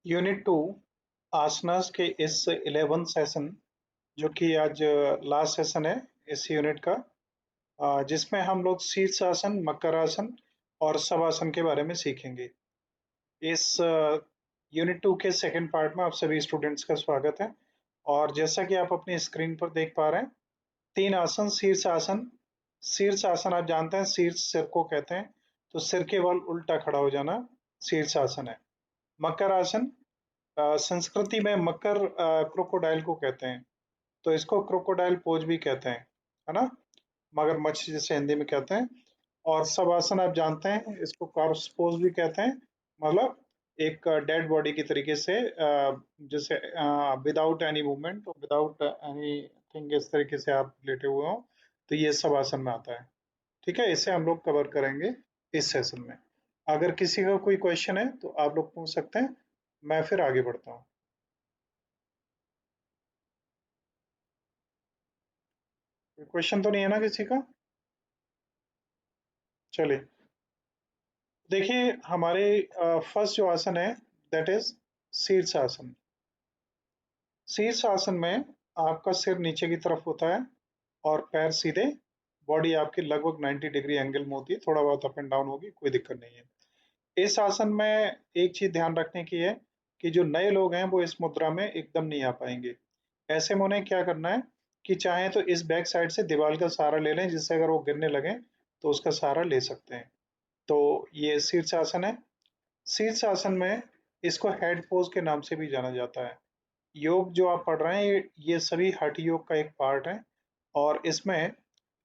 Unit 2 आसनास के इस 11th session जो कि आज लास्ट सेशन है इस यूनिट का, जिसमें हम लोग शीर्षासन, मकरासन और शवासन के बारे में सीखेंगे। इस यूनिट 2 के सेकंड पार्ट में आप सभी स्टूडेंट्स का स्वागत है। और जैसा कि आप अपनी स्क्रीन पर देख पा रहे हैं, 3 आसन। शीर्षासन, शीर्षासन आप जानते हैं, शीर्ष सिर को कहते हैं, तो सिर के बल उल्टा खड़ा हो जाना शीर्षासन है। मकर आसन, संस्कृति में मकर क्रोकोडाइल को कहते हैं, तो इसको क्रोकोडाइल पोज भी कहते हैं, है ना? मगरमच्छ जिसे हिंदी में कहते हैं। और शवासन आप जानते हैं, इसको कॉर्प्स पोज भी कहते हैं, मतलब एक डेड बॉडी की तरीके से, जैसे विदाउट एनी मूवमेंट और विदाउट एनीथिंग, इस तरीके से आप लेटे हुए हो, तो ये शवासन में आता है। ठीक है, इसे हम लोग कवर करेंगे इस सेशन में। अगर किसी का कोई क्वेश्चन है तो आप लोग पूछ सकते हैं, मैं फिर आगे बढ़ता हूँ। क्वेश्चन तो नहीं है ना किसी का? चलिए, देखिए हमारे फर्स्ट जो आसन है दैट इज शीर्षासन। शीर्षासन में आपका सिर नीचे की तरफ होता है और पैर सीधे, बॉडी आपकी लगभग 90 डिग्री एंगल में होती है, थोड़ा बहुत अप एंड डाउन होगी, कोई दिक्कत नहीं है। इस आसन में एक चीज ध्यान रखने की है कि जो नए लोग हैं वो इस मुद्रा में एकदम नहीं आ पाएंगे। ऐसे में उन्हें क्या करना है कि चाहे तो इस बैक साइड से दीवार का सहारा ले लें, जिससे अगर वो गिरने लगे तो उसका सहारा ले सकते हैं। तो ये शीर्षासन है। शीर्षासन में इसको हेड पोज के नाम से भी जाना जाता है। योग जो आप पढ़ रहे हैं ये सभी हठ योग का एक पार्ट है, और इसमें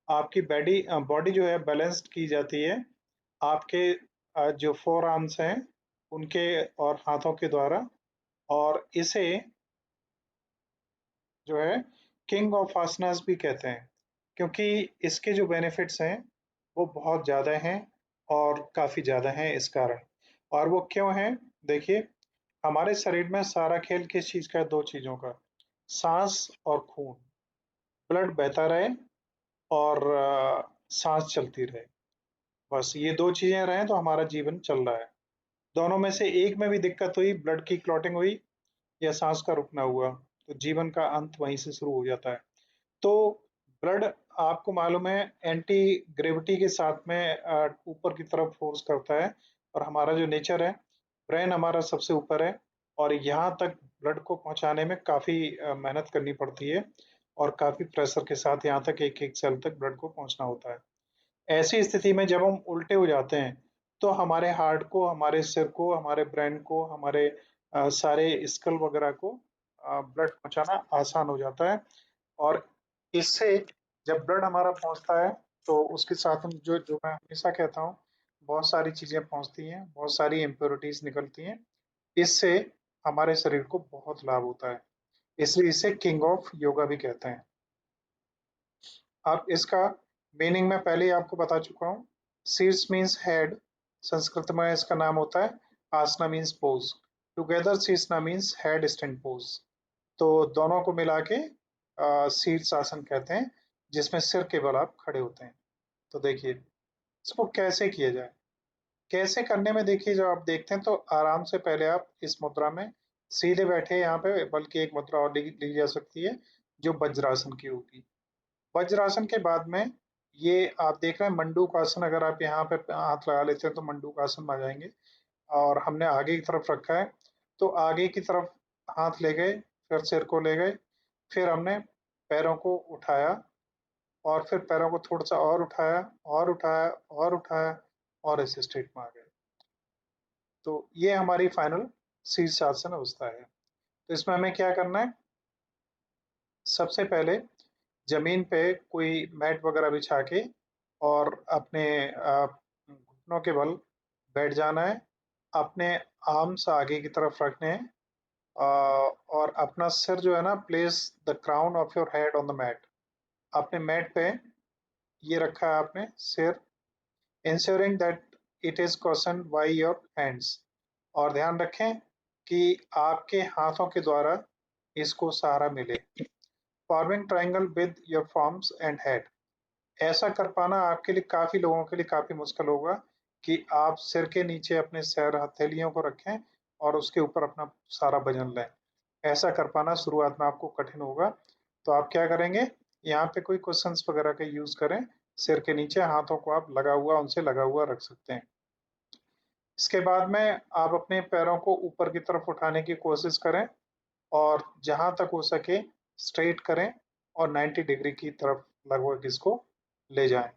आपकी बॉडी बॉडी जो है बैलेंस्ड की जाती है आपके जो फोर आर्म्स हैं उनके और हाथों के द्वारा। और इसे जो है किंग ऑफ आसनास भी कहते हैं, क्योंकि इसके जो बेनिफिट्स हैं वो बहुत ज़्यादा हैं, और काफ़ी ज़्यादा हैं इस कारण। और वो क्यों हैं? देखिए, हमारे शरीर में सारा खेल किस चीज़ का है? दो चीज़ों का, सांस और खून। ब्लड बहता रहे और सांस चलती रहे, बस ये दो चीज़ें रहें तो हमारा जीवन चल रहा है। दोनों में से एक में भी दिक्कत हुई, ब्लड की क्लॉटिंग हुई या सांस का रुकना हुआ, तो जीवन का अंत वहीं से शुरू हो जाता है। तो ब्लड, आपको मालूम है, एंटी ग्रेविटी के साथ में ऊपर की तरफ फोर्स करता है, और हमारा जो नेचर है, ब्रेन हमारा सबसे ऊपर है, और यहाँ तक ब्लड को पहुँचाने में काफ़ी मेहनत करनी पड़ती है, और काफ़ी प्रेशर के साथ यहाँ तक एक-एक सेल तक ब्लड को पहुँचना होता है। ऐसी स्थिति में जब हम उल्टे हो जाते हैं, तो हमारे हार्ट को, हमारे सिर को, हमारे ब्रेन को, हमारे सारे स्कल वगैरह को ब्लड पहुँचाना आसान हो जाता है। और इससे जब ब्लड हमारा पहुँचता है तो उसके साथ हम जो जो मैं हमेशा कहता हूँ, बहुत सारी चीज़ें पहुँचती हैं, बहुत सारी इम्प्योरिटीज़ निकलती हैं। इससे हमारे शरीर को बहुत लाभ होता है। इसलिए इसे किंग ऑफ योगा भी कहते हैं। अब इसका मीनिंग मैं पहले ही आपको बता चुका हूँ। शीर्ष मीन्स हेड, संस्कृत में इसका नाम होता है। Asana means pose, together shirshasana means head stand pose. तो दोनों को मिला के शीर्षासन कहते हैं, जिसमें सिर के बल आप खड़े होते हैं। तो देखिए इसको कैसे किया जाए। कैसे करने में, देखिए जब आप देखते हैं तो आराम से पहले आप इस मुद्रा में सीधे बैठे, यहाँ पे बल्कि एक मुद्रा और ली जा सकती है जो वज्रासन की होगी। वज्रासन के बाद में ये आप देख रहे हैं मंडूकासन, अगर आप यहाँ पे हाथ लगा लेते हैं तो मंडूकासन में आ जाएंगे। और हमने आगे की तरफ रखा है, तो आगे की तरफ हाथ ले गए, फिर सिर को ले गए, फिर हमने पैरों को उठाया, और फिर पैरों को थोड़ा सा और उठाया, और उठाया, और उठाया, और इस स्टेट में आ गए। तो ये हमारी फाइनल शीर्षासन अवस्था है। तो इसमें हमें क्या करना है? सबसे पहले जमीन पे कोई मैट वगैरह बिछा के और अपने घुटनों के बल बैठ जाना है। अपने आर्म्स आगे की तरफ रखने हैं, और अपना सिर जो है ना, place the crown of your head on the mat. अपने मैट पे ये रखा है आपने सिर, ensuring that it is cushioned by your hands. और ध्यान रखें कि आपके हाथों के द्वारा इसको सहारा मिले। Forming triangle with your palms and head. ऐसा कर पाना आपके लिए, काफी लोगों के लिए काफी मुश्किल होगा कि आप सिर के नीचे अपने सैर हथेलियों को रखें और उसके ऊपर अपना सारा वजन लें। ऐसा कर पाना शुरुआत में आपको कठिन होगा, तो आप क्या करेंगे, यहाँ पे कोई क्वेश्चंस वगैरह का यूज करें। सिर के नीचे हाथों को आप उनसे लगा हुआ रख सकते हैं। इसके बाद में आप अपने पैरों को ऊपर की तरफ उठाने की कोशिश करें और जहां तक हो सके स्ट्रेट करें और 90 डिग्री की तरफ लगभग इसको ले जाएं,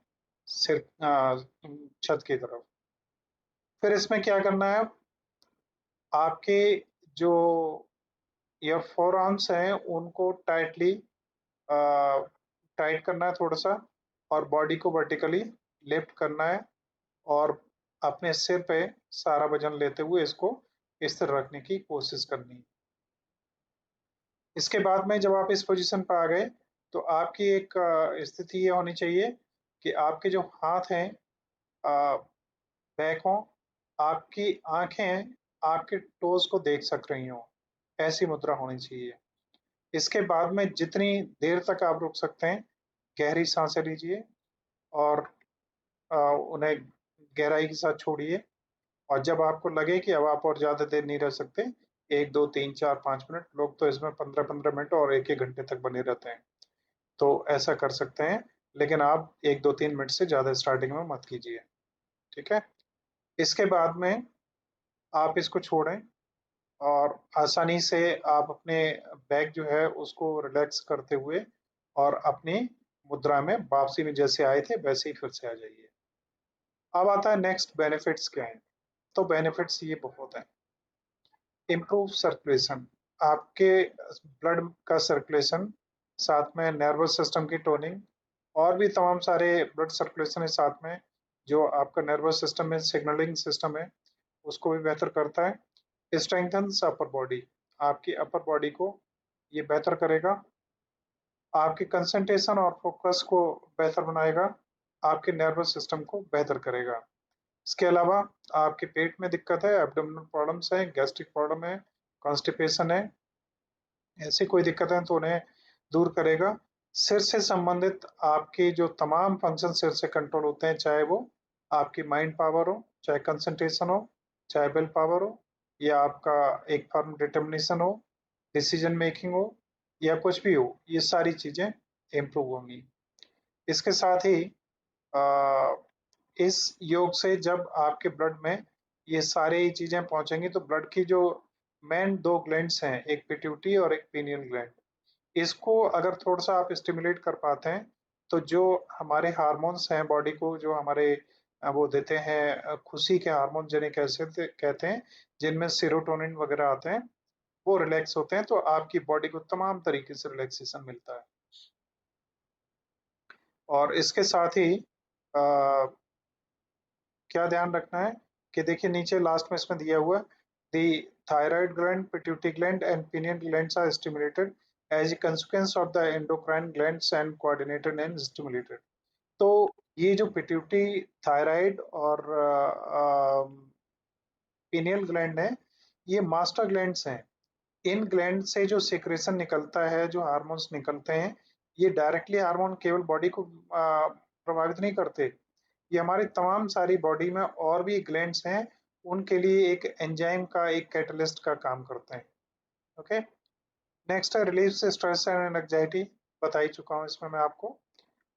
सिर छत की तरफ। फिर इसमें क्या करना है, आपके जो ये फोर आर्म्स हैं उनको टाइट करना है थोड़ा सा, और बॉडी को वर्टिकली लिफ्ट करना है और अपने सिर पे सारा वजन लेते हुए इसको स्थिर रखने की कोशिश करनी है। इसके बाद में जब आप इस पोजीशन पर आ गए तो आपकी एक स्थिति ये होनी चाहिए कि आपके जो हाथ हैं बैक हों, आपकी आंखें आपके टोज को देख सक रही हों, ऐसी मुद्रा होनी चाहिए। इसके बाद में जितनी देर तक आप रुक सकते हैं गहरी सांसें लीजिए और उन्हें गहराई के साथ छोड़िए। और जब आपको लगे कि अब आप और ज़्यादा देर नहीं रह सकते, 1, 2, 3, 4, 5 मिनट, लोग तो इसमें 15-15 मिनट और 1-1 घंटे तक बने रहते हैं। तो ऐसा कर सकते हैं, लेकिन आप 1, 2, 3 मिनट से ज़्यादा स्टार्टिंग में मत कीजिए, ठीक है? इसके बाद में आप इसको छोड़ें और आसानी से आप अपने बैक जो है उसको रिलैक्स करते हुए और अपनी मुद्रा में वापसी में जैसे आए थे वैसे ही फिर से आ जाइए। अब आता है नेक्स्ट बेनिफिट्स क्या हैं? तो बेनिफिट्स ये बहुत हैं। इम्प्रूव सर्कुलेशन, आपके ब्लड का सर्कुलेशन, साथ में नर्वस सिस्टम की टोनिंग और भी तमाम सारे ब्लड सर्कुलेशन है साथ में, जो आपका नर्वस सिस्टम में सिग्नलिंग सिस्टम है उसको भी बेहतर करता है। स्ट्रेंथन्स अपर बॉडी, आपकी अपर बॉडी को ये बेहतर करेगा, आपके कंसंट्रेशन और फोकस को बेहतर बनाएगा, आपके नर्वस सिस्टम को बेहतर करेगा। इसके अलावा आपके पेट में दिक्कत है, एब्डोमिनल प्रॉब्लम्स हैं, गैस्ट्रिक प्रॉब्लम है, कॉन्स्टिपेशन है, ऐसी कोई दिक्कत है तो उन्हें दूर करेगा। सिर से संबंधित आपके जो तमाम फंक्शन सिर से कंट्रोल होते हैं, चाहे वो आपकी माइंड पावर हो, चाहे कंसंट्रेशन हो, चाहे विल पावर हो, या आपका एक फर्म डिटर्मिनेशन हो, डिसीजन मेकिंग हो, या कुछ भी हो, ये सारी चीजें इम्प्रूव होंगी। इसके साथ ही आ, इस योग से जब आपके ब्लड में ये सारी चीजें पहुंचेंगी तो ब्लड की जो मेन दो ग्लैंड्स हैं, एक पिट्यूटरी और एक पीनियल ग्लैंड, इसको अगर थोड़ा सा आप स्टिमुलेट कर पाते हैं तो जो हमारे हार्मोन्स हैं बॉडी को, जो हमारे वो देते हैं खुशी के हार्मोन जिन्हें कैसे कहते हैं, जिनमें सेरोटोनिन वगैरह आते हैं, वो रिलैक्स होते हैं तो आपकी बॉडी को तमाम तरीके से रिलैक्सेशन मिलता है। और इसके साथ ही क्या ध्यान रखना है कि देखिए नीचे लास्ट में इसमें दिया हुआ, the thyroid gland, pituitary gland and pineal glands are stimulated as a consequence of the endocrine glands and coordinated and stimulated. तो ये जो पिट्यूटरी, थायराइड और पिनियल ग्लैंड है, ये मास्टर ग्लैंड्स हैं। इन ग्लैंड से जो सिक्रेशन निकलता है, जो हार्मोन्स निकलते हैं, ये डायरेक्टली हार्मोन केवल बॉडी को प्रभावित नहीं करते, ये हमारी तमाम सारी बॉडी में और भी ग्लैंड्स हैं, उनके लिए एक एंजाइम का, एक कैटलिस्ट का काम करते हैं। ओके, नेक्स्ट है रिलीव स्ट्रेस एंड एंजाइटी, बता ही चुका हूँ इसमें मैं आपको।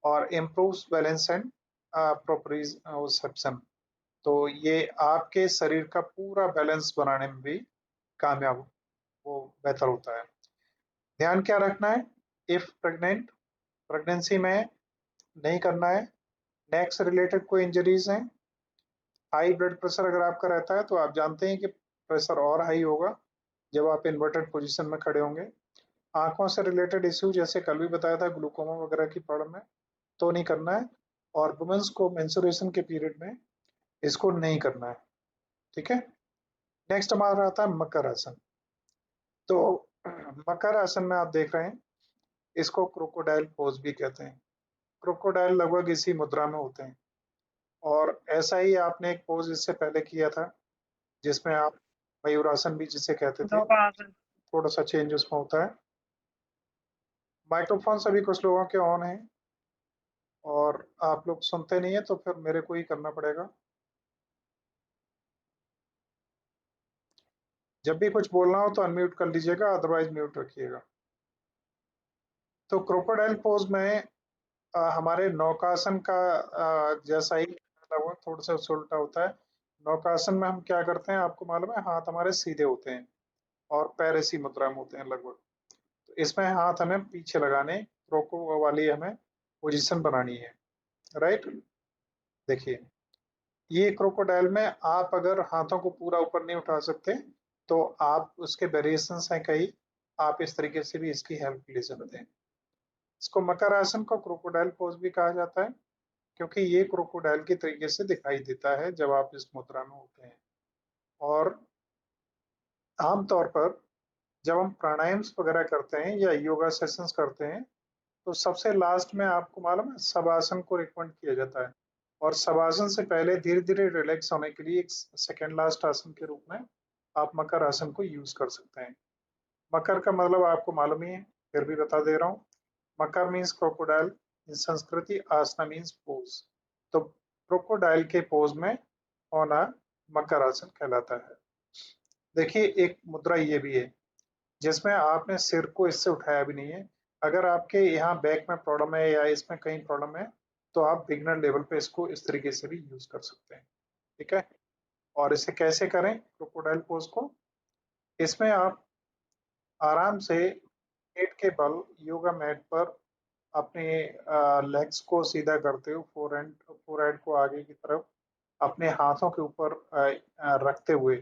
और इम्प्रूव्स बैलेंस एंड प्रोप्रियोसेप्शन, तो ये आपके शरीर का पूरा बैलेंस बनाने में भी कामयाब, वो बेहतर होता है। ध्यान क्या रखना है, इफ प्रेग्नेंट, प्रेगनेंसी में नहीं करना है। नेक से रिलेटेड कोई इंजरीज हैं, हाई ब्लड प्रेशर अगर आपका रहता है तो आप जानते हैं कि प्रेशर और हाई होगा जब आप इन्वर्टेड पोजीशन में खड़े होंगे। आंखों से रिलेटेड इश्यू जैसे कल भी बताया था, ग्लूकोमा वगैरह की प्रॉब्लम है तो नहीं करना है। और वुमेन्स को मेंस्ट्रुएशन के पीरियड में इसको नहीं करना है, ठीक है। नेक्स्ट हमारा आता है मकर आसन। तो मकर आसन में आप देख रहे हैं, इसको क्रोकोडाइल पोज भी कहते हैं। क्रोकोडाइल लगभग इसी मुद्रा में होते हैं, और ऐसा ही आपने एक पोज इससे पहले किया था जिसमें आप मयूरासन भी जिसे कहते थे, थोड़ा सा चेंज उसमें होता है। माइक्रोफोन सभी कुछ लोगों के ऑन है और आप लोग सुनते नहीं है तो फिर मेरे को ही करना पड़ेगा। जब भी कुछ बोलना हो तो अनम्यूट कर लीजिएगा, अदरवाइज म्यूट रखिएगा। तो क्रोकोडाइल पोज में हमारे नौकासन का जैसा ही लगभग थोड़ा सा उससे उल्टा होता है। नौकासन में हम क्या करते हैं आपको मालूम है, हाथ हमारे सीधे होते हैं और पैर ऐसी मुद्रा में होते हैं लगभग। तो इसमें हाथ हमें पीछे लगाने, क्रोको वाली हमें पोजीशन बनानी है, राइट। देखिए, ये क्रोकोडाइल में आप अगर हाथों को पूरा ऊपर नहीं उठा सकते तो आप उसके वेरिएशंस हैं कई, आप इस तरीके से भी इसकी हेल्प ले सकते हैं। इसको मकर आसन को क्रोकोडाइल पोज भी कहा जाता है, क्योंकि ये क्रोकोडाइल के तरीके से दिखाई देता है जब आप इस मुद्रा में होते हैं। और आमतौर पर जब हम प्राणायाम्स वगैरह करते हैं या योगा सेशंस करते हैं तो सबसे लास्ट में आपको मालूम है शवासन को रिकमेंड किया जाता है। और शवासन से पहले धीरे धीरे रिलैक्स होने के लिए एक सेकेंड लास्ट आसन के रूप में आप मकर आसन को यूज कर सकते हैं। मकर का मतलब आपको मालूम ही है, फिर भी बता दे रहा हूँ। मकर मीन्स क्रोकोडाइल, इन संस्कृति आसना मीन्स पोज। तो क्रोकोडाइल के पोज में होना मकर आसन कहलाता है। देखिए, एक मुद्रा ये भी है जिसमें आपने सिर को इससे उठाया भी नहीं है। अगर आपके यहाँ बैक में प्रॉब्लम है या इसमें कहीं प्रॉब्लम है तो आप बिगनर लेवल पे इसको इस तरीके से भी यूज कर सकते हैं, ठीक है। और इसे कैसे करें क्रोकोडाइल पोज को? इसमें आप आराम से पेट के बल योगा मैट पर अपने लेग्स को सीधा करते हुए फोरहेड को आगे की तरफ अपने हाथों के ऊपर रखते हुए,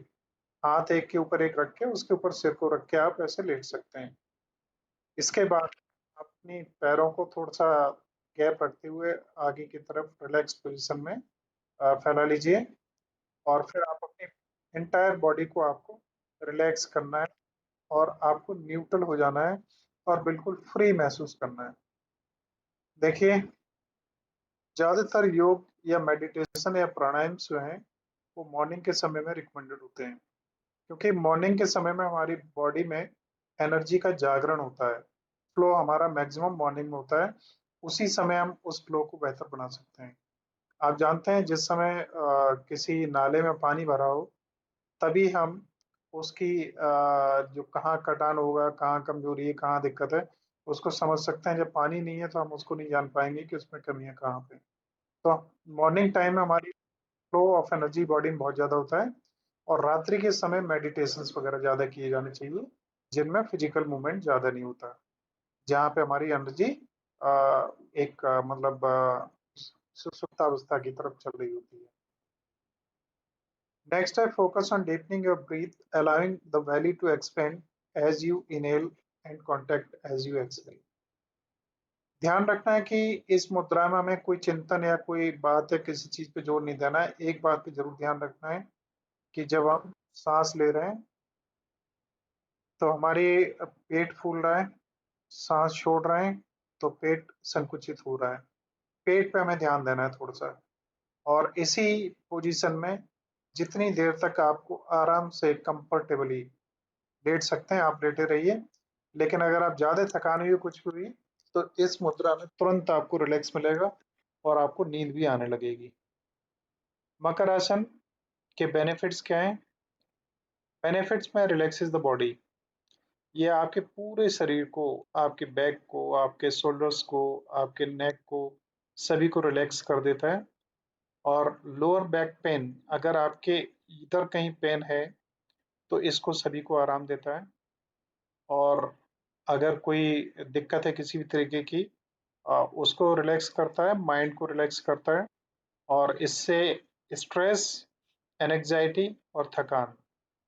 हाथ एक के ऊपर एक रख के उसके ऊपर सिर को रख के आप ऐसे लेट सकते हैं। इसके बाद अपनी पैरों को थोड़ा सा गैप रखते हुए आगे की तरफ रिलैक्स पोजीशन में फैला लीजिए। और फिर आप अपनी इंटायर बॉडी को आपको रिलैक्स करना है और आपको न्यूट्रल हो जाना है और बिल्कुल फ्री महसूस करना है। देखिए, ज़्यादातर योग या मेडिटेशन या प्राणायाम जो हैं वो मॉर्निंग के समय में रिकमेंडेड होते हैं, क्योंकि मॉर्निंग के समय में हमारी बॉडी में एनर्जी का जागरण होता है। फ्लो हमारा मैक्सिमम मॉर्निंग में होता है, उसी समय हम उस फ्लो को बेहतर बना सकते हैं। आप जानते हैं जिस समय किसी नाले में पानी भरा हो तभी हम उसकी जो कहाँ कटान होगा, कहाँ कमजोरी है, कहाँ दिक्कत है, उसको समझ सकते हैं। जब पानी नहीं है तो हम उसको नहीं जान पाएंगे कि उसमें कमी है कहाँ पे। तो मॉर्निंग टाइम में हमारी फ्लो ऑफ एनर्जी बॉडी में बहुत ज़्यादा होता है। और रात्रि के समय मेडिटेशंस वगैरह ज़्यादा किए जाने चाहिए जिनमें फिजिकल मूवमेंट ज़्यादा नहीं होता, जहाँ पे हमारी एनर्जी एक मतलब सुसुप्तावस्था की तरफ चल रही होती है। नेक्स्ट है focus on deepening your breath, allowing the belly to expand as you inhale and contract as you exhale. ध्यान रखना है कि इस मुद्रा में हमें कोई चिंतन या कोई बात है किसी चीज पे जोर नहीं देना है। एक बात पे जरूर ध्यान रखना है कि जब हम सांस ले रहे हैं तो हमारी पेट फूल रहा है, सांस छोड़ रहे हैं तो पेट संकुचित हो रहा है। पेट पे हमें ध्यान देना है थोड़ा सा। और इसी पोजीशन में जितनी देर तक आपको आराम से कंफर्टेबली लेट सकते हैं आप लेटे रहिए। लेकिन अगर आप ज्यादा थकान हुई कुछ भी हुई तो इस मुद्रा में तुरंत आपको रिलैक्स मिलेगा और आपको नींद भी आने लगेगी। मकर आसन के बेनिफिट्स क्या हैं? बेनिफिट्स में रिलैक्सेस द बॉडी। ये आपके पूरे शरीर को, आपके बैक को, आपके शोल्डर्स को, आपके नेक को, सभी को रिलैक्स कर देता है। और लोअर बैक पेन, अगर आपके इधर कहीं पेन है तो इसको सभी को आराम देता है। और अगर कोई दिक्कत है किसी भी तरीके की, उसको रिलैक्स करता है, माइंड को रिलैक्स करता है। और इससे स्ट्रेस, एनजाइटी और थकान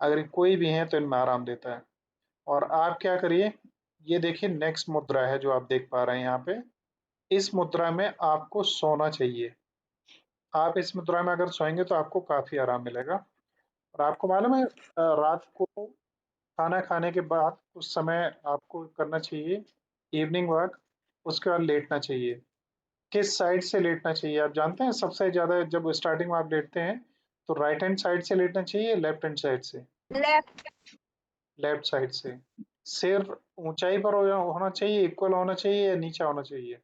अगर कोई भी है तो इनमें आराम देता है। और आप क्या करिए, ये देखिए नेक्स्ट मुद्रा है जो आप देख पा रहे हैं यहाँ पे। इस मुद्रा में आपको सोना चाहिए। आप इस मुद्रा में अगर सोएंगे तो आपको काफी आराम मिलेगा। और आपको मालूम है रात को खाना खाने के बाद उस समय आपको करना चाहिए इवनिंग वॉक, उसके बाद लेटना चाहिए। किस साइड से लेटना चाहिए आप जानते हैं? सबसे ज्यादा जब स्टार्टिंग में आप लेटते हैं तो राइट हैंड साइड से लेटना चाहिए, लेफ्ट हैंड साइड से? लेफ्ट। लेफ्ट साइड से। सिर ऊंचाई पर होना चाहिए, इक्वल होना चाहिए या नीचा होना चाहिए?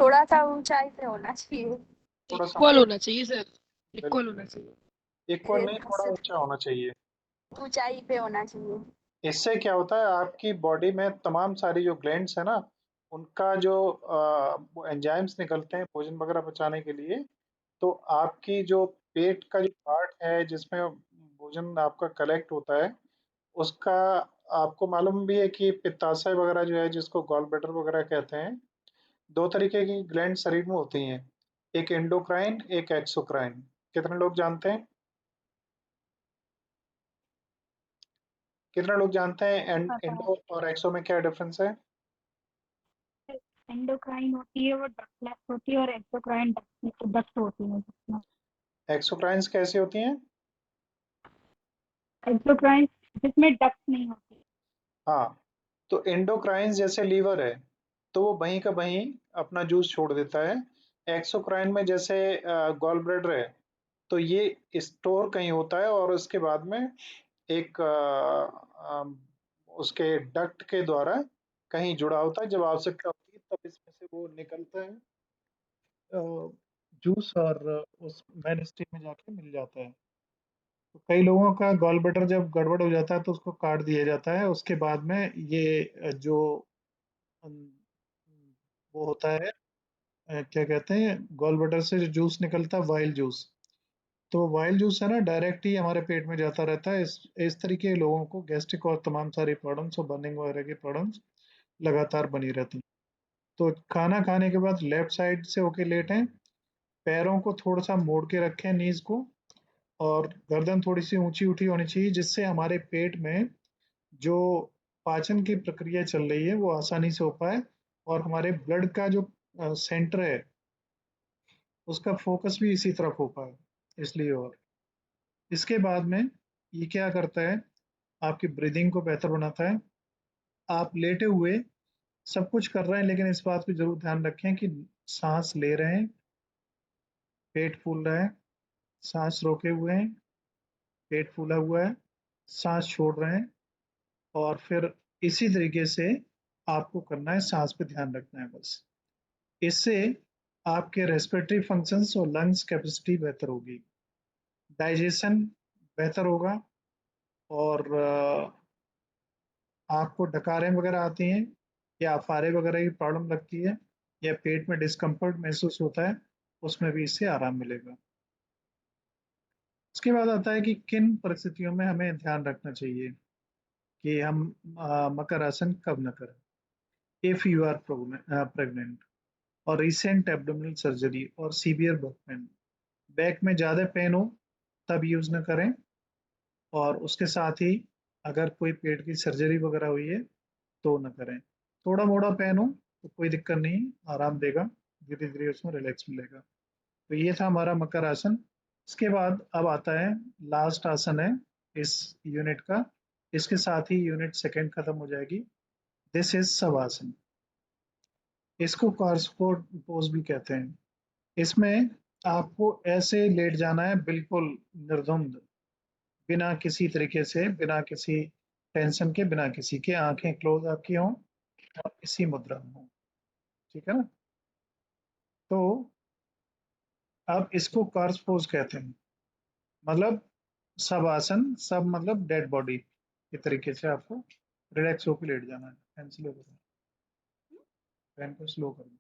थोड़ा सा ऊंचाई पे होना चाहिए। थोड़ा सा इक्वल होना चाहिए सर, इक्वल बिल्कुल होना चाहिए। इक्वल नहीं, थोड़ा ऊंचा होना चाहिए। ऊंचाई पे होना चाहिए। इससे क्या होता है, आपकी बॉडी में तमाम सारी जो ग्लैंड्स है ना, उनका जो एंजाइम्स निकलते हैं भोजन वगैरह पचाने के लिए, तो आपकी जो पेट का जो पार्ट है जिसमें भोजन आपका कलेक्ट होता है, उसका आपको मालूम भी है कि पित्ताशय वगैरह जो है, जिसको गॉल ब्लैडर वगैरह कहते हैं, दो तरीके की ग्लैंड शरीर में होती हैं, एक एंडोक्राइन, एक एक्सोक्राइन। कितने लोग जानते हैं? कितने लोग जानते हैं पता है। एंडो और एक्सो में क्या डिफरेंस है? एंडोक्राइन होती है वो डक्टलेस होती है, और एक्सोक्राइन डक्ट होती है जिसमें। एक्सोक्राइन्स कैसी होती हैं? एक्सोक्राइन जिसमें डक्ट नहीं होती। हाँ, तो एंडोक्राइन्स जैसे लीवर है, तो वो वहीं का वहीं अपना जूस छोड़ देता है। एक्सोक्राइन में जैसे गॉल ब्लैडर है, तो ये स्टोर कहीं होता है और उसके बाद में एक उसके डक्ट के द्वारा कहीं जुड़ा होता है। जब आवश्यकता होती है तब इसमें से वो निकलता है जूस, और उस मेन स्ट्रीम में जाके मिल जाता है। तो कई लोगों का गॉल ब्लैडर जब गड़बड़ हो जाता है तो उसको काट दिया जाता है। उसके बाद में ये जो अम, वो होता है, क्या कहते हैं, गॉल ब्लैडर से जो जूस निकलता है, वाइल जूस, तो वाइल जूस है ना, डायरेक्ट ही हमारे पेट में जाता रहता है। इस तरीके के लोगों को गैस्ट्रिक और तमाम सारी प्रॉब्लम्स और बर्निंग वगैरह की प्रॉब्लम्स लगातार बनी रहती हैं। तो खाना खाने के बाद लेफ्ट साइड से होके लेटें, पैरों को थोड़ा सा मोड़ के रखें, नीज को, और गर्दन थोड़ी सी ऊंची उठी होनी चाहिए, जिससे हमारे पेट में जो पाचन की प्रक्रिया चल रही है वो आसानी से हो पाए, और हमारे ब्लड का जो सेंटर है उसका फोकस भी इसी तरफ हो पाए, इसलिए। और इसके बाद में ये क्या करता है, आपकी ब्रीदिंग को बेहतर बनाता है। आप लेटे हुए सब कुछ कर रहे हैं, लेकिन इस बात पे जरूर ध्यान रखें कि सांस ले रहे हैं, पेट फूल रहा है, सांस रोके हुए हैं, पेट फूला हुआ है, सांस छोड़ रहे हैं, और फिर इसी तरीके से आपको करना है, सांस पे ध्यान रखना है बस। इससे आपके रेस्पिरेटरी फंक्शंस और लंग्स कैपेसिटी बेहतर होगी, डाइजेशन बेहतर होगा, और आपको डकारें वगैरह आती हैं या अफारे वगैरह की प्रॉब्लम लगती है या पेट में डिस्कम्फर्ट महसूस होता है, उसमें भी इससे आराम मिलेगा। उसके बाद आता है कि किन परिस्थितियों में हमें ध्यान रखना चाहिए कि हम मकर आसन कब न करें। इफ यू आर प्रेग्नेंट, और रिसेंट एब्डोमिनल सर्जरी, और सीवियर बैक पेन, बैक में ज़्यादा पेन हो तब यूज़ न करें। और उसके साथ ही अगर कोई पेट की सर्जरी वगैरह हुई है तो न करें। थोड़ा मोड़ा पेन हो तो कोई दिक्कत नहीं, आराम देगा, धीरे धीरे उसमें रिलैक्स मिलेगा। तो ये था हमारा मकर आसन। इसके बाद अब आता है लास्ट आसन है इस यूनिट का। इसके साथ ही यूनिट सेकंड खत्म हो जाएगी। This is shavasana. इसको कॉर्सफोर्ड पोज भी कहते हैं। इसमें आपको ऐसे लेट जाना है, बिल्कुल निर्धुंध, बिना किसी तरीके से, बिना किसी टेंशन के, बिना किसी के, आंखें क्लोज आपकी हों और इसी मुद्रा में हो। ठीक है ना? तो अब इसको कर्स पोज कहते हैं, मतलब सब आसन, सब मतलब डेड बॉडी के तरीके से आपको रिलैक्स होकर लेट जाना है। फैन स्लो करो, फैन को स्लो करो।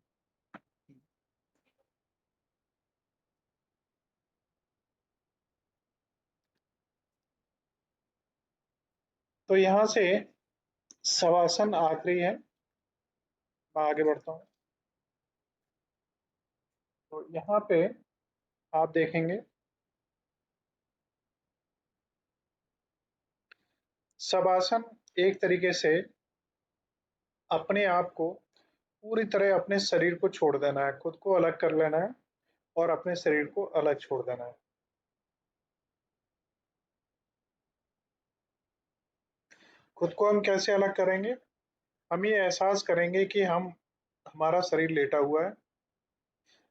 तो यहाँ से शवासन आखिरी है, मैं आगे बढ़ता हूँ। तो यहाँ पे आप देखेंगे शवासन एक तरीके से अपने आप को पूरी तरह अपने शरीर को छोड़ देना है, खुद को अलग कर लेना है और अपने शरीर को अलग छोड़ देना है। खुद को हम कैसे अलग करेंगे? हम ये एहसास करेंगे कि हम हमारा शरीर लेटा हुआ है,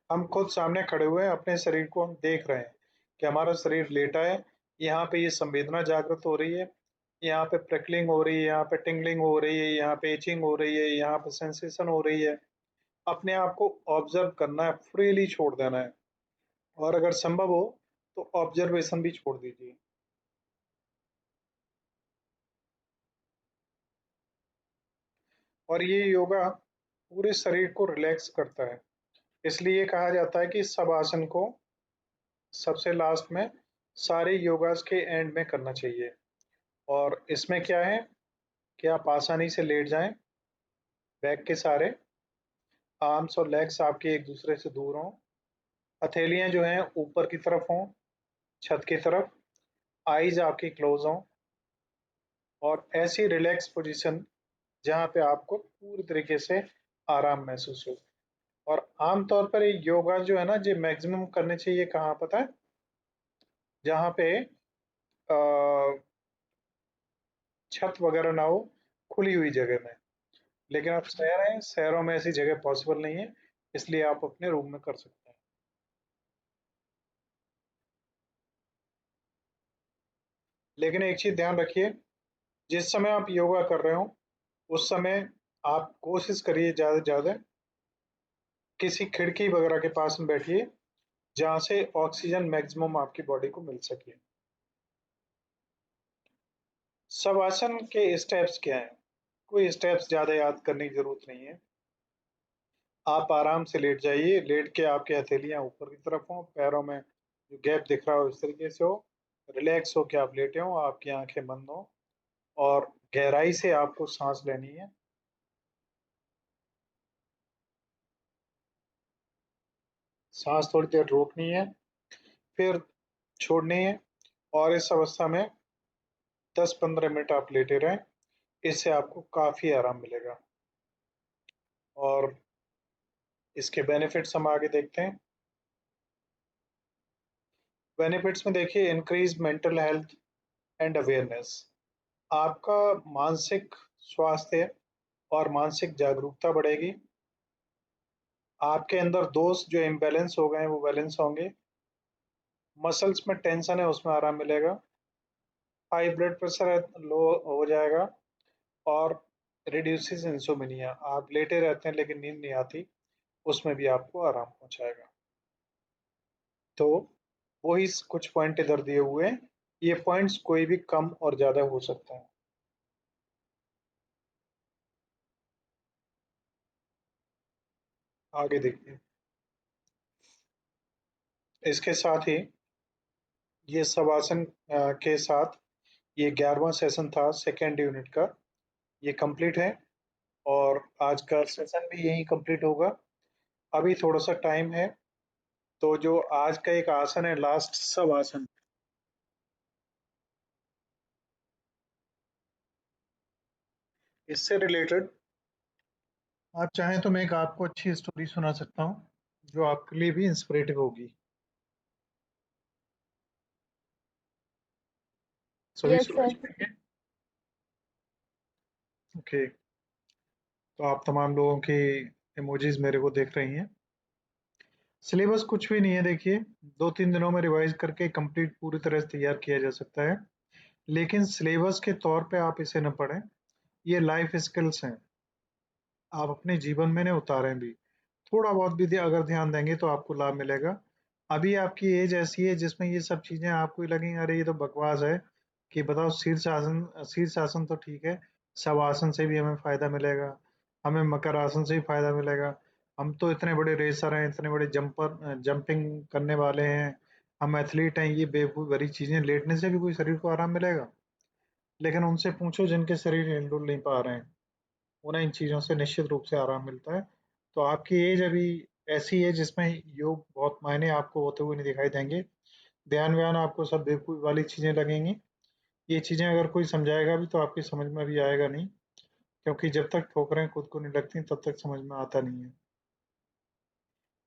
हम खुद सामने खड़े हुए हैं, अपने शरीर को हम देख रहे हैं कि हमारा शरीर लेटा है। यहाँ पे ये संवेदना जागृत हो रही है, यहाँ पे प्रिकलिंग हो रही है, यहाँ पे टिंगलिंग हो रही है, यहाँ पे इचिंग हो रही है, यहाँ पे सेंसेशन हो रही है। अपने आप को ऑब्जर्व करना है, फ्रीली छोड़ देना है, और अगर संभव हो तो ऑब्जर्वेशन भी छोड़ दीजिए। और ये योगा पूरे शरीर को रिलैक्स करता है। इसलिए कहा जाता है कि सब आसन को सबसे लास्ट में सारे योगास के एंड में करना चाहिए। और इसमें क्या है कि आप आसानी से लेट जाएं, बैक के सारे आर्म्स और लेग्स आपके एक दूसरे से दूर हों, हथेलियां जो हैं ऊपर की तरफ हों, छत की तरफ, आईज आपकी क्लोज हों, और ऐसी रिलैक्स पोजीशन जहां पे आपको पूरी तरीके से आराम महसूस हो। और आमतौर पर ये योगा जो है ना, जो मैक्सिमम करने चाहिए कहाँ पता है? जहाँ पे अ, छत वगैरह ना हो, खुली हुई जगह में। लेकिन आप शहर हैं, शहरों में ऐसी जगह पॉसिबल नहीं है, इसलिए आप अपने रूम में कर सकते हैं। लेकिन एक चीज ध्यान रखिए, जिस समय आप योगा कर रहे हो उस समय आप कोशिश करिए ज्यादा से ज्यादा किसी खिड़की वगैरह के पास में बैठिए, जहाँ से ऑक्सीजन मैक्सिमम आपकी बॉडी को मिल सके। शवासन के स्टेप्स क्या हैं? कोई स्टेप्स ज्यादा याद करने की जरूरत नहीं है। आप आराम से लेट जाइए, लेट के आपकी हथेलियां ऊपर की तरफ हों, पैरों में जो गैप दिख रहा हो इस तरीके से हो, रिलैक्स हो के आप लेटे हो, आपकी आंखें बंद हो, और गहराई से आपको सांस लेनी है। सांस थोड़ी देर रोकनी है, फिर छोड़नी है, और इस अवस्था में 10-15 मिनट आप लेटे रहें। इससे आपको काफी आराम मिलेगा। और इसके बेनिफिट्स हम आगे देखते हैं। बेनिफिट्स में देखिए, increase mental health and awareness. आपका मानसिक स्वास्थ्य और मानसिक जागरूकता बढ़ेगी। आपके अंदर दोष जो इम्बैलेंस हो गए हैं वो बैलेंस होंगे। मसल्स में टेंशन है उसमें आराम मिलेगा। हाई ब्लड प्रेशर है लो हो जाएगा। और रिड्यूसेस इंसोमिनिया, आप लेटे रहते हैं लेकिन नींद नहीं आती, उसमें भी आपको आराम पहुंचाएगा। तो वही कुछ पॉइंट इधर दिए हुए हैं। ये पॉइंट्स कोई भी कम और ज्यादा हो सकता है। आगे देखिए। इसके साथ ही ये शवासन के साथ ये 11वां सेशन था सेकेंड यूनिट का, ये कंप्लीट है। और आज का सेशन भी यही कंप्लीट होगा। अभी थोड़ा सा टाइम है, तो जो आज का एक आसन है लास्ट सब आसन, इससे रिलेटेड आप चाहें तो मैं एक आपको अच्छी स्टोरी सुना सकता हूँ, जो आपके लिए भी इंस्पिरेटिव होगी। सभी यस सुनना सर। चाहेंगे? ओके। तो आप तमाम लोगों की इमोजीज मेरे को देख रही हैं। सिलेबस कुछ भी नहीं है, देखिए 2-3 दिनों में रिवाइज करके कंप्लीट पूरी तरह से तैयार किया जा सकता है। लेकिन सिलेबस के तौर पे आप इसे न पढ़ें, ये लाइफ स्किल्स हैं, आप अपने जीवन में ने उतारें भी। थोड़ा बहुत भी अगर ध्यान देंगे तो आपको लाभ मिलेगा। अभी आपकी एज ऐसी है जिसमें ये सब चीजें आपको लगेंगी अरे ये तो बकवास है, कि बताओ शीर्षासन तो ठीक है, शवासन से भी हमें फायदा मिलेगा, हमें मकर आसन से भी फायदा मिलेगा, हम तो इतने बड़े रेसर हैं, इतने बड़े जंपिंग करने वाले हैं, हम एथलीट हैं, ये बेवकूफ़ भरी चीजें लेटने से भी कोई शरीर को आराम मिलेगा? लेकिन उनसे पूछो जिनके शरीर हिल नहीं पा रहे हैं, उन्हें इन चीज़ों से निश्चित रूप से आराम मिलता है। तो आपकी एज अभी ऐसी है जिसमें योग बहुत मायने आपको होते हुए नहीं दिखाई देंगे। ध्यान व्यान आपको सब बेवकूफ़ी वाली चीज़ें लगेंगी। ये चीज़ें अगर कोई समझाएगा भी तो आपकी समझ में भी आएगा नहीं, क्योंकि जब तक ठोकरें खुद को नहीं लगती तब तक समझ में आता नहीं है।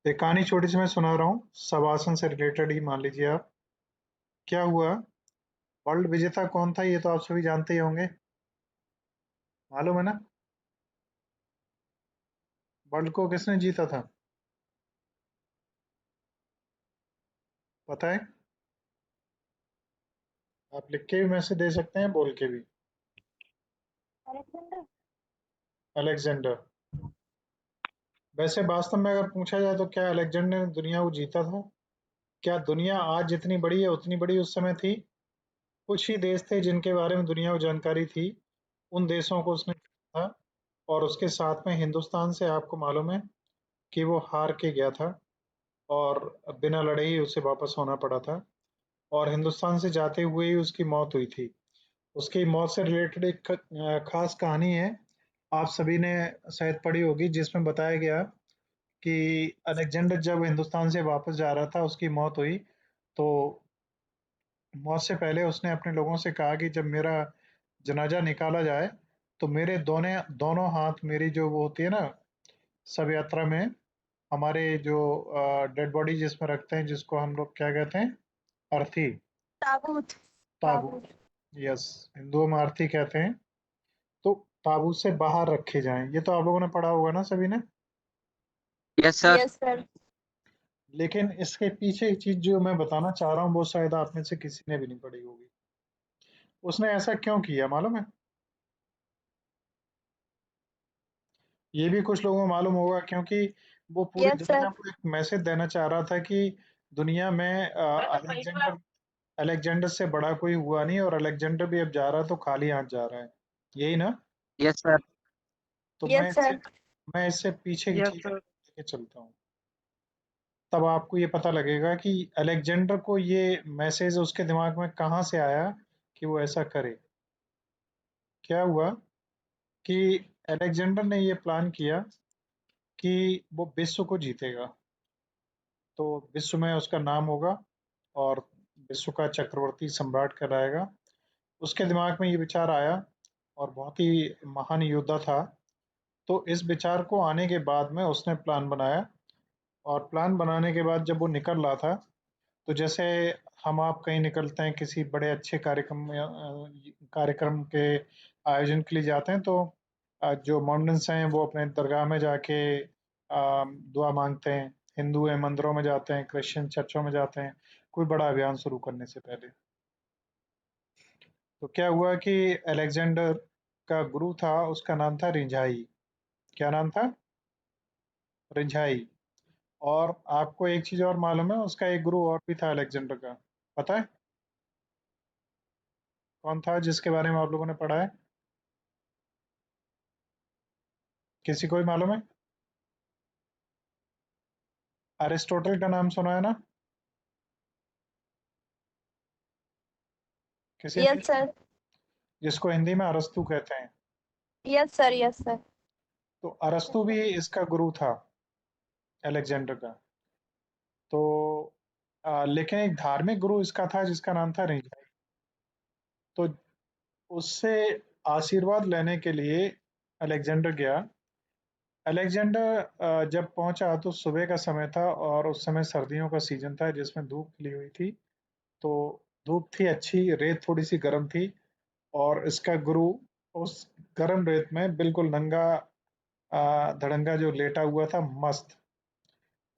एक कहानी छोटी सी मैं सुना रहा हूँ, शवासन से रिलेटेड ही मान लीजिए आप। क्या हुआ, वर्ल्ड विजेता कौन था ये तो आप सभी जानते ही होंगे, मालूम है ना? वर्ल्ड को किसने जीता था, पता है? आप लिख के भी मैसेज दे सकते हैं, बोल के भी। अलेक्जेंडर। अलेक्जेंडर। वैसे वास्तव में अगर पूछा जाए तो क्या अलेक्जेंडर ने दुनिया को जीता था? क्या दुनिया आज जितनी बड़ी है उतनी बड़ी उस समय थी? कुछ ही देश थे जिनके बारे में दुनिया को जानकारी थी, उन देशों को उसने जीता था। और उसके साथ में हिंदुस्तान से आपको मालूम है कि वो हार के गया था और बिना लड़े ही उसे वापस होना पड़ा था और हिंदुस्तान से जाते हुए ही उसकी मौत हुई थी। उसकी मौत से रिलेटेड एक खास कहानी है, आप सभी ने शायद पढ़ी होगी, जिसमें बताया गया कि अलेक्जेंडर जब हिंदुस्तान से वापस जा रहा था, उसकी मौत हुई। तो मौत से पहले उसने अपने लोगों से कहा कि जब मेरा जनाजा निकाला जाए तो मेरे दोनों दोनों हाथ, मेरी जो वो होती है ना शव यात्रा में, हमारे जो डेड बॉडी जिसमें रखते हैं, जिसको हम लोग क्या कहते हैं, अर्थी, ताबूत। ताबूत। ताबूत। यस, हिंदुओं में अर्थी कहते हैं। तो ताबूत से बाहर रखे जाएं, ये तो आप लोगों ने पढ़ा होगा ना सभी ने। Yes sir. Yes sir. लेकिन इसके पीछे एक चीज जो मैं बताना चाह रहा हूँ वो शायद आप में से किसी ने भी नहीं पढ़ी होगी। उसने ऐसा क्यों किया मालूम है? ये भी कुछ लोगों को मालूम होगा, क्योंकि वो पूरी यस दुनिया सर। को एक मैसेज देना चाह रहा था कि दुनिया में अलेक्जेंडर अलेक्जेंडर से बड़ा कोई हुआ नहीं, और अलेक्जेंडर भी अब जा रहा है तो खाली हाथ जा रहा है, यही ना? Yes sir. तो यस सर। मैं इससे पीछे की यस चीज सर। लेके चलता हूँ, तब आपको ये पता लगेगा कि अलेक्जेंडर को ये मैसेज उसके दिमाग में कहाँ से आया कि वो ऐसा करे। क्या हुआ कि अलेक्जेंडर ने ये प्लान किया कि वो विश्व को जीतेगा, तो विश्व में उसका नाम होगा और विश्व का चक्रवर्ती सम्राट कहलाएगा। उसके दिमाग में ये विचार आया, और बहुत ही महान योद्धा था। तो इस विचार को आने के बाद में उसने प्लान बनाया, और प्लान बनाने के बाद जब वो निकल रहा था, तो जैसे हम आप कहीं निकलते हैं किसी बड़े अच्छे कार्यक्रम के आयोजन के लिए जाते हैं, तो जो मॉमडन्स हैं वो अपने दरगाह में जाके दुआ मांगते हैं। हिंदू है मंदिरों में जाते हैं, क्रिश्चियन चर्चों में जाते हैं, कोई बड़ा अभियान शुरू करने से पहले। तो क्या हुआ कि अलेक्जेंडर का गुरु था, उसका नाम था रिंझाई। क्या नाम था? रिंझाई। और आपको एक चीज और मालूम है, उसका एक गुरु और भी था अलेक्जेंडर का, पता है कौन था जिसके बारे में आप लोगों ने पढ़ा है? किसी को भी मालूम है? अरिस्टोटल का नाम सुना है ना? किसी ने? Yes sir. जिसको हिंदी में अरस्तु कहते हैं। Yes sir. Yes sir. तो अरस्तु भी इसका गुरु था, अलेक्जेंडर का। तो लेकिन एक धार्मिक गुरु इसका था जिसका नाम था रिंझाई। तो उससे आशीर्वाद लेने के लिए अलेक्जेंडर गया। अलेक्जेंडर जब पहुंचा तो सुबह का समय था, और उस समय सर्दियों का सीजन था जिसमें धूप खिली हुई थी। तो धूप थी अच्छी, रेत थोड़ी सी गर्म थी, और इसका गुरु उस गर्म रेत में बिल्कुल नंगा धड़ंगा जो लेटा हुआ था मस्त,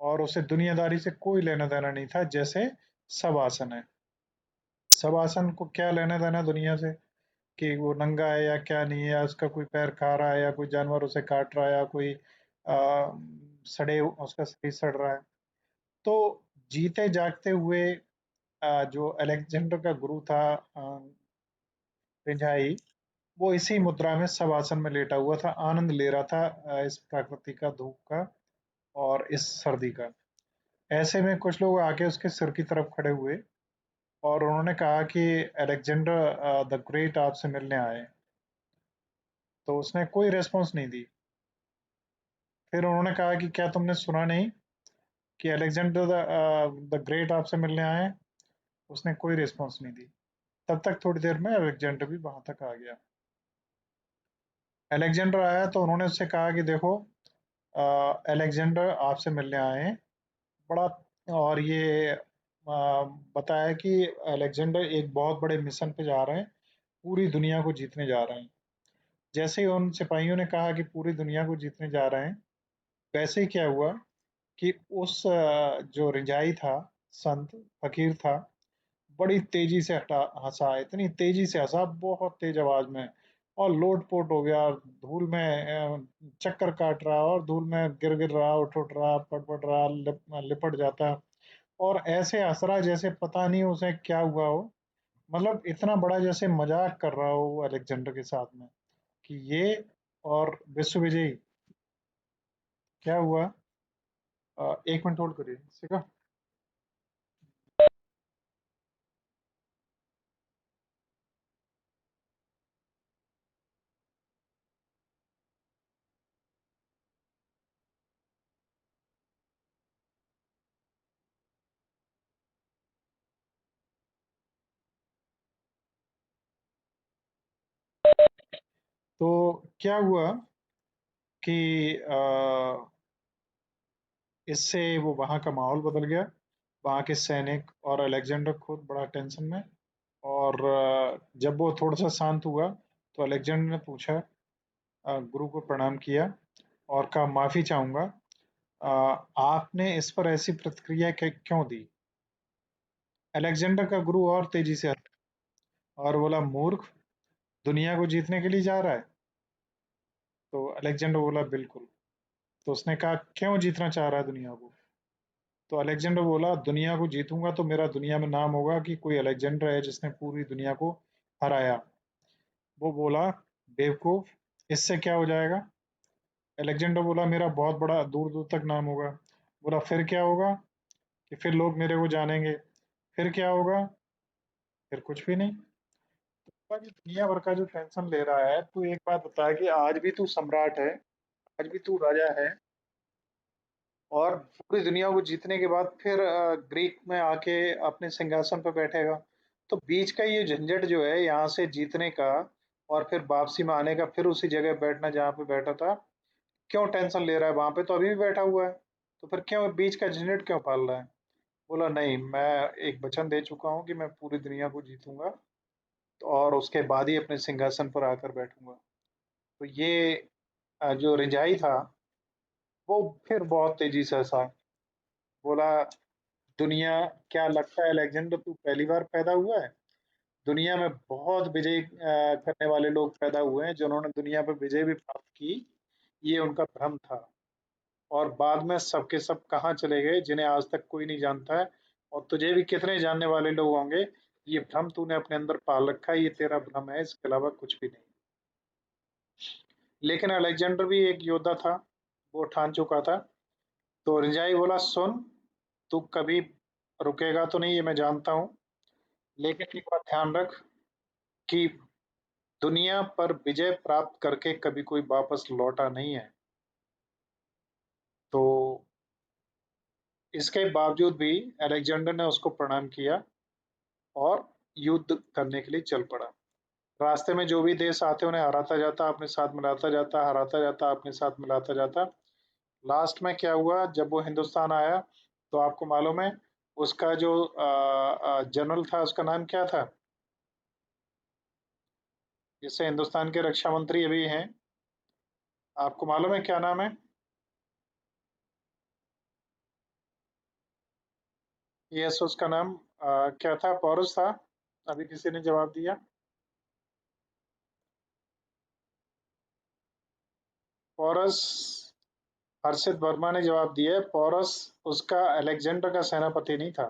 और उसे दुनियादारी से कोई लेना देना नहीं था, जैसे सब आसन है। सब आसन को क्या लेना देना दुनिया से, कि वो नंगा है या क्या नहीं है, या उसका कोई पैर खा रहा है, या कोई जानवर उसे काट रहा है, या कोई सड़े उसका शरीर सड़ रहा है। तो जीते जागते हुए जो अलेक्जेंडर का गुरु था रिंझाई, वो इसी मुद्रा में सब आसन में लेटा हुआ था, आनंद ले रहा था इस प्रकृति का, धूप का और इस सर्दी का। ऐसे में कुछ लोग आके उसके सिर की तरफ खड़े हुए, और उन्होंने कहा कि अलेक्जेंडर द ग्रेट आपसे मिलने आए। तो उसने कोई रेस्पॉन्स नहीं दी। फिर उन्होंने कहा कि क्या तुमने सुना नहीं कि अलेक्जेंडर द ग्रेट आपसे मिलने आए हैं? उसने कोई रिस्पॉन्स नहीं दी। तब तक थोड़ी देर में अलेक्जेंडर भी वहां तक आ गया। अलेक्जेंडर आया तो उन्होंने उससे कहा कि देखो, अलेक्जेंडर आपसे मिलने आए हैं, बड़ा, और ये बताया कि अलेक्जेंडर एक बहुत बड़े मिशन पे जा रहे हैं, पूरी दुनिया को जीतने जा रहे हैं। जैसे ही उन सिपाहियों ने कहा कि पूरी दुनिया को जीतने जा रहे हैं, वैसे ही क्या हुआ कि उस जो रिंझाई था, संत फकीर था, बड़ी तेजी से हटा हंसा, इतनी तेजी से हंसा, बहुत तेज आवाज में, और लोटपोट हो गया, धूल में चक्कर काट रहा, और धूल में गिर गिर रहा, उठ रहा, पट रहा, लिपट जाता, और ऐसे हंस रहा जैसे पता नहीं उसे क्या हुआ हो। मतलब इतना बड़ा जैसे मजाक कर रहा हो वो अलेक्जेंडर के साथ में, कि ये और विश्व विजयी क्या हुआ? 1 मिनट होल्ड करिए, ठीक है। तो क्या हुआ कि इससे वो वहाँ का माहौल बदल गया। वहाँ के सैनिक और अलेक्जेंडर खुद बड़ा टेंशन में। और जब वो थोड़ा सा शांत हुआ तो अलेक्जेंडर ने पूछा, गुरु को प्रणाम किया और कहा, माफी चाहूंगा, आपने इस पर ऐसी प्रतिक्रिया क्यों दी? अलेक्जेंडर का गुरु और तेजी से हंसा और बोला, मूर्ख, दुनिया को जीतने के लिए जा रहा है? तो अलेक्जेंडर बोला, बिल्कुल। तो उसने कहा, क्यों जीतना चाह रहा है दुनिया को? तो अलेक्जेंडर बोला, दुनिया को जीतूंगा तो मेरा दुनिया में नाम होगा कि कोई अलेक्जेंडर है जिसने पूरी दुनिया को हराया। वो बोला, बेवकूफ, इससे क्या हो जाएगा? अलेक्जेंडर बोला, मेरा बहुत बड़ा दूर दूर तक नाम होगा। बोला, फिर क्या होगा? कि फिर लोग मेरे को जानेंगे। फिर क्या होगा? फिर कुछ भी नहीं। तो ये दुनिया भर का जो टेंशन ले रहा है, तू एक बात बता कि आज भी तू सम्राट है, आज भी तू राजा है, और पूरी दुनिया को जीतने के बाद फिर ग्रीक में आके अपने सिंहासन पर बैठेगा। तो बीच का ये झंझट जो है यहाँ से जीतने का और फिर वापसी में आने का, फिर उसी जगह बैठना जहाँ पे बैठा था, क्यों टेंशन ले रहा है? वहां पे तो अभी भी बैठा हुआ है, तो फिर क्यों बीच का झंझट क्यों पाल रहा है? बोला, नहीं, मैं एक वचन दे चुका हूँ कि मैं पूरी दुनिया को जीतूंगा, तो और उसके बाद ही अपने सिंहासन पर आकर बैठूंगा। तो ये जो रिंझाई था वो फिर बहुत तेजी से हंसा। बोला, दुनिया, क्या लगता है अलेक्जेंडर तू पहली बार पैदा हुआ है? दुनिया में बहुत विजय करने वाले लोग पैदा हुए हैं जिन्होंने दुनिया पर विजय भी प्राप्त की। ये उनका भ्रम था, और बाद में सबके सब कहाँ चले गए जिन्हें आज तक कोई नहीं जानता है। और तुझे भी कितने जानने वाले लोग होंगे। ये भ्रम तूने अपने अंदर पाल रखा है, ये तेरा भ्रम है, इसके अलावा कुछ भी नहीं। लेकिन अलेक्जेंडर भी एक योद्धा था, वो ठान चुका था। तो रिंजाई बोला, सुन, तू कभी रुकेगा तो नहीं, ये मैं जानता हूँ, लेकिन एक बात ध्यान रख कि दुनिया पर विजय प्राप्त करके कभी कोई वापस लौटा नहीं है। तो इसके बावजूद भी अलेक्जेंडर ने उसको प्रणाम किया और युद्ध करने के लिए चल पड़ा। रास्ते में जो भी देश आते उन्हें हराता जाता, अपने साथ मिलाता जाता, हराता जाता, अपने साथ मिलाता जाता। लास्ट में क्या हुआ, जब वो हिंदुस्तान आया तो आपको मालूम है उसका जो जनरल था, उसका नाम क्या था, जिससे हिंदुस्तान के रक्षा मंत्री अभी हैं? आपको मालूम है क्या नाम है? यस, उसका नाम क्या था? पौरस था। अभी किसी ने जवाब दिया। पौरस। हर्षित वर्मा ने जवाब दिया है, पौरस उसका अलेक्जेंडर का सेनापति नहीं था।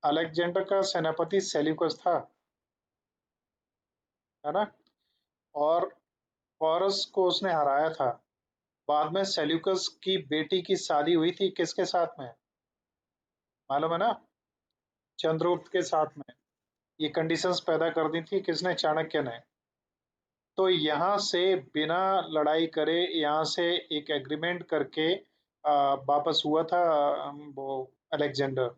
अलेक्जेंडर का सेनापति सेल्यूकस था, है ना? और पौरस को उसने हराया था। बाद में सेल्यूकस की बेटी की शादी हुई थी किसके साथ में, मालूम है ना? चंद्रगुप्त के साथ में। ये कंडीशंस पैदा कर दी थी किसने? चाणक्य ने। तो यहाँ से बिना लड़ाई करे, यहाँ से एक एग्रीमेंट करके वापस हुआ था वो अलेक्जेंडर।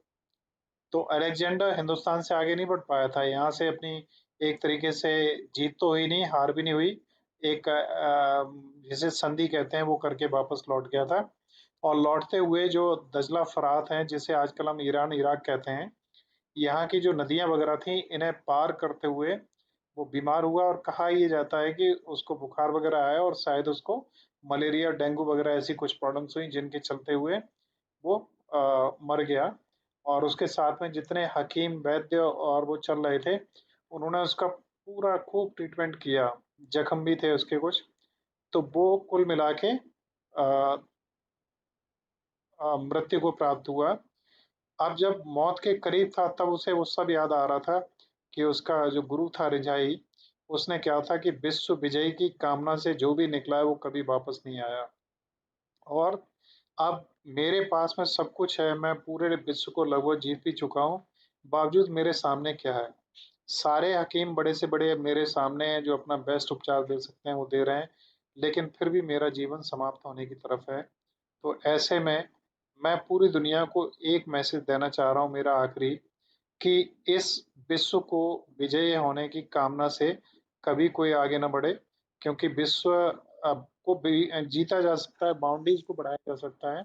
तो अलेक्जेंडर हिंदुस्तान से आगे नहीं बढ़ पाया था, यहाँ से अपनी एक तरीके से जीत तो हुई नहीं, हार भी नहीं हुई, एक जिसे संधि कहते हैं वो करके वापस लौट गया था। और लौटते हुए जो दजला फरात हैं, जिसे आजकल हम ईरान इराक कहते हैं, यहाँ की जो नदियां वगैरह थी, इन्हें पार करते हुए वो बीमार हुआ, और कहा यह जाता है कि उसको बुखार वगैरह आया और शायद उसको मलेरिया डेंगू वगैरह ऐसी कुछ प्रॉब्लम्स हुई जिनके चलते हुए वो मर गया। और उसके साथ में जितने हकीम वैद्य और वो चल रहे थे, उन्होंने उसका पूरा खूब ट्रीटमेंट किया, जख्म भी थे उसके कुछ। तो वो कुल मिला के मृत्यु को प्राप्त हुआ। अब जब मौत के करीब था तब उसे वो सब याद आ रहा था कि उसका जो गुरु था रिझाई, उसने क्या था कि विश्व विजय की कामना से जो भी निकला है वो कभी वापस नहीं आया। और अब मेरे पास में सब कुछ है, मैं पूरे विश्व को लगभग जीत भी चुका हूँ, बावजूद मेरे सामने क्या है? सारे हकीम बड़े से बड़े मेरे सामने हैं जो अपना बेस्ट उपचार दे सकते हैं वो दे रहे हैं, लेकिन फिर भी मेरा जीवन समाप्त होने की तरफ है। तो ऐसे में मैं पूरी दुनिया को एक मैसेज देना चाह रहा हूँ, मेरा आखिरी, कि इस विश्व को विजयी होने की कामना से कभी कोई आगे ना बढ़े, क्योंकि विश्व को भी जीता जा सकता है, बाउंड्रीज को बढ़ाया जा सकता है।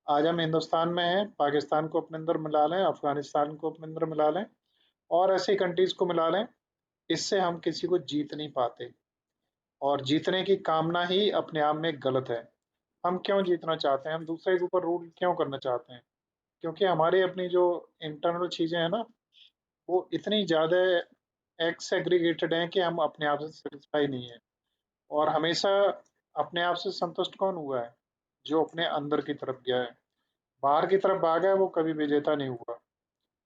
आज हम हिंदुस्तान में हैं, पाकिस्तान को अपने अंदर मिला लें, अफगानिस्तान को अपने अंदर मिला लें और ऐसी कंट्रीज को मिला लें, इससे हम किसी को जीत नहीं पाते। और जीतने की कामना ही अपने आप में गलत है। हम क्यों जीतना चाहते हैं? हम दूसरे के ऊपर रूल क्यों करना चाहते हैं? क्योंकि हमारी अपनी जो इंटरनल चीजें हैं ना, वो इतनी ज्यादा एक्स एग्रीगेटेड हैं कि हम अपने आप से सेटिस्फाई नहीं है। और हमेशा अपने आप से संतुष्ट कौन हुआ है? जो अपने अंदर की तरफ गया है। बाहर की तरफ भागा है वो कभी विजेता नहीं हुआ,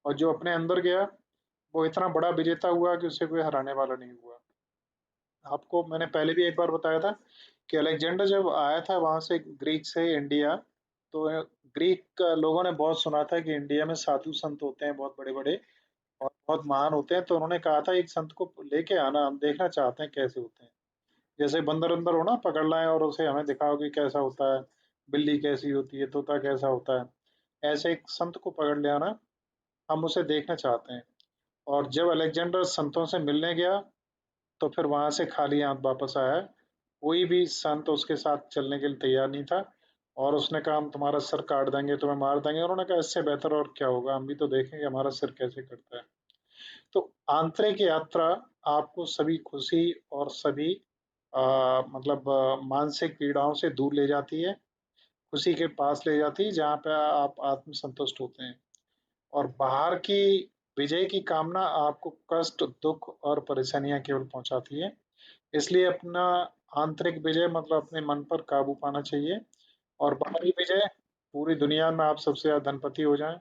और जो अपने अंदर गया वो इतना बड़ा विजेता हुआ कि उसे कोई हराने वाला नहीं हुआ। आपको मैंने पहले भी एक बार बताया था कि अलेक्जेंडर जब आया था वहां से, ग्रीक से इंडिया, तो ग्रीक लोगों ने बहुत सुना था कि इंडिया में साधु संत होते हैं बहुत बड़े बड़े और बहुत महान होते हैं, तो उन्होंने कहा था एक संत को लेके आना, हम देखना चाहते हैं कैसे होते हैं। जैसे बंदर अंदर हो ना, पकड़ लाए और उसे हमें दिखाओ कि कैसा होता है, बिल्ली कैसी होती है, तोता कैसा होता है, ऐसे एक संत को पकड़ ले आना, हम उसे देखना चाहते हैं। और जब अलेक्जेंडर संतों से मिलने गया तो फिर वहां से खाली हाथ वापस आया। कोई भी संत उसके साथ चलने के लिए तैयार नहीं था, और उसने कहा हम तुम्हारा सर काट देंगे, तुम्हें मार देंगे। उन्होंने कहा इससे बेहतर और क्या होगा, हम भी तो देखेंगे हमारा सिर कैसे कटता है। तो आंतरिक यात्रा आपको सभी खुशी और सभी मतलब मानसिक पीड़ाओं से दूर ले जाती है, खुशी के पास ले जाती है, जहाँ पे आप आत्म संतुष्ट होते हैं। और बाहर की विजय की कामना आपको कष्ट, दुख और परेशानियां केवल पहुंचाती है। इसलिए अपना आंतरिक विजय मतलब अपने मन पर काबू पाना चाहिए। और बाहरी विजय, पूरी दुनिया में आप सबसे ज्यादा धनपति हो जाएं,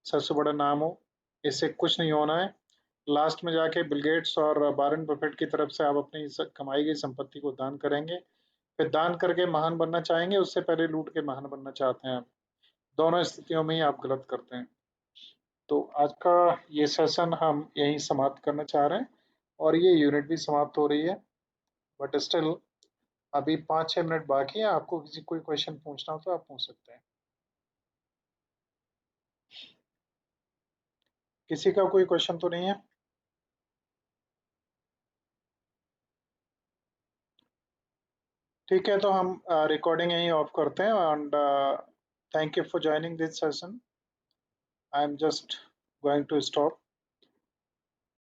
सबसे बड़ा नाम हो, इससे कुछ नहीं होना है। लास्ट में जाके बिल गेट्स और वारेन बफेट की तरफ से आप अपनी कमाई गई संपत्ति को दान करेंगे, फिर दान करके महान बनना चाहेंगे, उससे पहले लूट के महान बनना चाहते हैं आप। दोनों स्थितियों में ही आप गलत करते हैं। तो आज का ये सेशन हम यहीं समाप्त करना चाह रहे हैं, और ये यूनिट भी समाप्त हो रही है। बट स्टिल अभी 5-6 मिनट बाकी है, आपको किसी कोई क्वेश्चन पूछना हो तो आप पूछ सकते हैं। किसी का कोई क्वेश्चन तो नहीं है? ठीक है, तो हम रिकॉर्डिंग यहीं ऑफ करते हैं। And thank you for joining this session. I am just going to stop.